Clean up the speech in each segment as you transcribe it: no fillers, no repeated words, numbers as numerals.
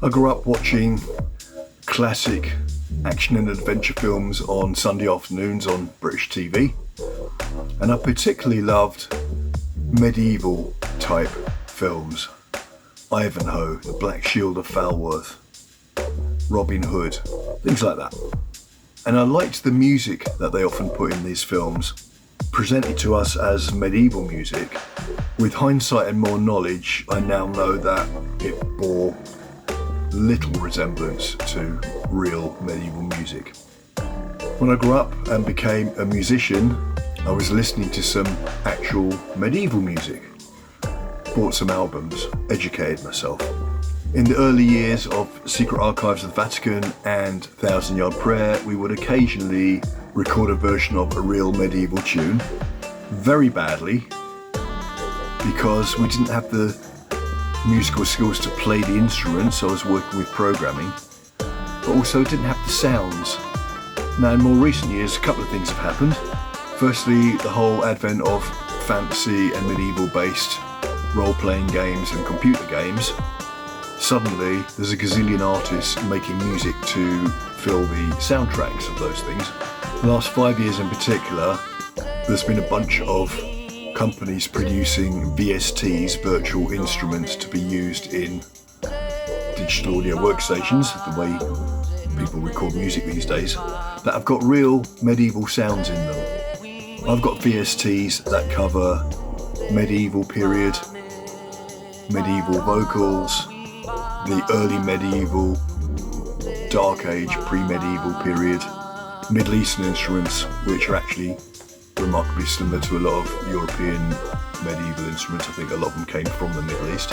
I grew up watching classic action and adventure films on Sunday afternoons on British TV, and I particularly loved medieval type films. Ivanhoe, The Black Shield of Falworth, Robin Hood, things like that. And I liked the music that they often put in these films, presented to us as medieval music. With hindsight and more knowledge, I now know that it bore little resemblance to real medieval music. When I grew up and became a musician, I was listening to some actual medieval music. Bought some albums, educated myself. In the early years of Secret Archives of the Vatican and Thousand Yard Prayer, we would occasionally record a version of a real medieval tune, very badly, because we didn't have the musical skills to play the instruments, so I was working with programming, but also didn't have the sounds. Now in more recent years, a couple of things have happened. Firstly, the whole advent of fantasy and medieval based role-playing games and computer games. Suddenly there's a gazillion artists making music to fill the soundtracks of those things. The last 5 years in particular, there's been a bunch of companies producing VSTs, virtual instruments, to be used in digital audio workstations, the way people record music these days, that have got real medieval sounds in them. I've got VSTs that cover medieval period, medieval vocals, the early medieval, dark age, pre-medieval period, Middle Eastern instruments, which are actually remarkably similar to a lot of European medieval instruments. I think a lot of them came from the Middle East.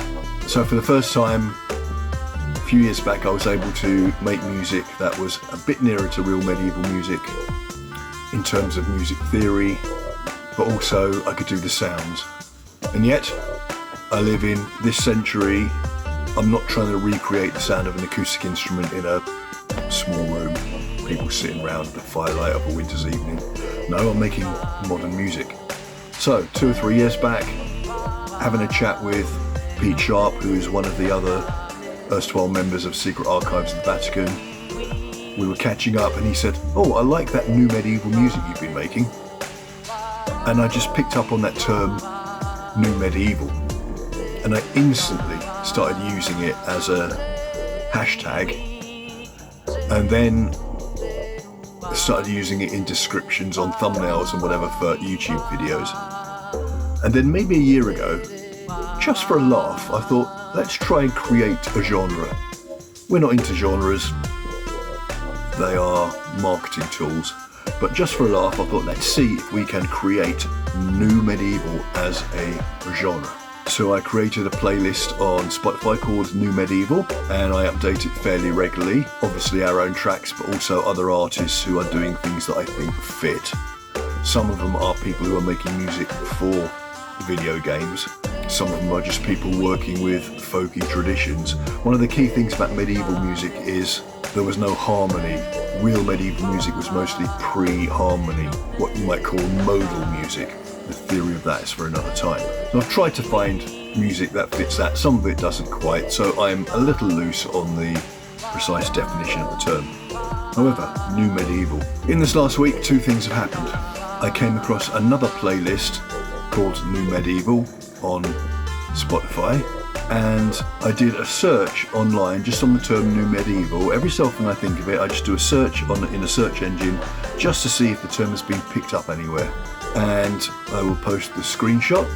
So for the first time, a few years back, I was able to make music that was a bit nearer to real medieval music in terms of music theory, but also I could do the sounds. And yet, I live in this century. I'm not trying to recreate the sound of an acoustic instrument in a small room, people sitting around the firelight of a winter's evening. No, I'm making modern music. So, 2 or 3 years back, having a chat with Pete Sharp, who's one of the other erstwhile members of Secret Archives of the Vatican, we were catching up and he said, "Oh, I like that new medieval music you've been making." And I just picked up on that term, new medieval. And I instantly started using it as a hashtag, and then started using it in descriptions on thumbnails and whatever for YouTube videos. And then maybe a year ago, just for a laugh, I thought, let's try and create a genre. We're not into genres, they are marketing tools, but just for a laugh, I thought, let's see if we can create new medieval as a genre. So I created a playlist on Spotify called New Medieval, and I update it fairly regularly. Obviously our own tracks, but also other artists who are doing things that I think fit. Some of them are people who are making music for video games. Some of them are just people working with folky traditions. One of the key things about medieval music is there was no harmony. Real medieval music was mostly pre-harmony, what you might call modal music. The theory of that is for another time. So I've tried to find music that fits that. Some of it doesn't quite, so I'm a little loose on the precise definition of the term. However, new medieval. In this last week, 2 things have happened. I came across another playlist called New Medieval on Spotify, and I did a search online just on the term new medieval. Every so often I think of it, I just do a search in a search engine just to see if the term has been picked up anywhere. And I will post the screenshot,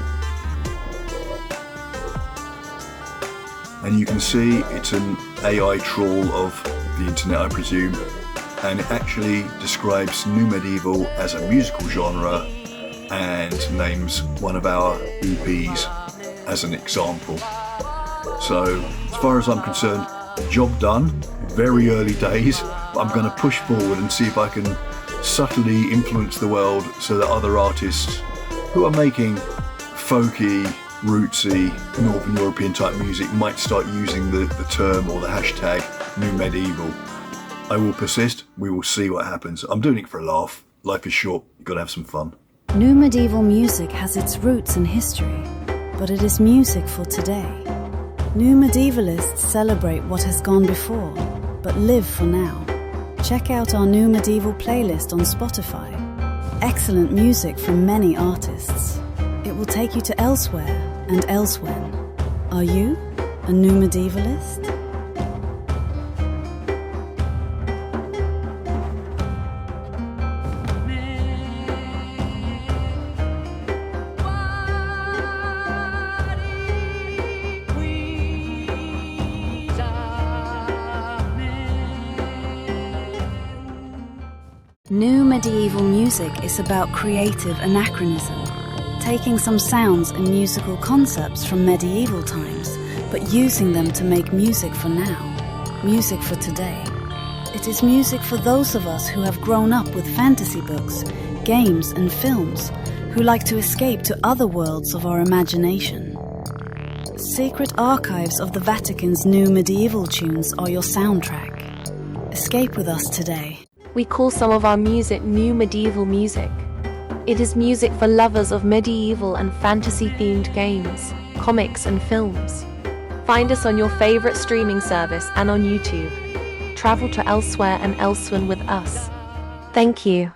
and you can see it's an AI trawl of the internet, I presume, and it actually describes new medieval as a musical genre and names one of our EPs as an example. So as far as I'm concerned, job done, very early days, but I'm going to push forward and see if I can subtly influence the world so that other artists who are making folky, rootsy, Northern European type music might start using the term or the hashtag new medieval. I will persist, we will see what happens. I'm doing it for a laugh. Life is short, you've got to have some fun. New medieval music has its roots in history, but it is music for today. New medievalists celebrate what has gone before, but live for now. Check out our New Medieval playlist on Spotify. Excellent music from many artists. It will take you to elsewhere and elsewhen. Are you a new medievalist? New medieval music is about creative anachronism, taking some sounds and musical concepts from medieval times, but using them to make music for now, music for today. It is music for those of us who have grown up with fantasy books, games and films, who like to escape to other worlds of our imagination. Secret archives of the Vatican's new medieval tunes are your soundtrack. Escape with us today. We call some of our music new medieval music. It is music for lovers of medieval and fantasy-themed games, comics and films. Find us on your favorite streaming service and on YouTube. Travel to elsewhere and elsewhen with us. Thank you.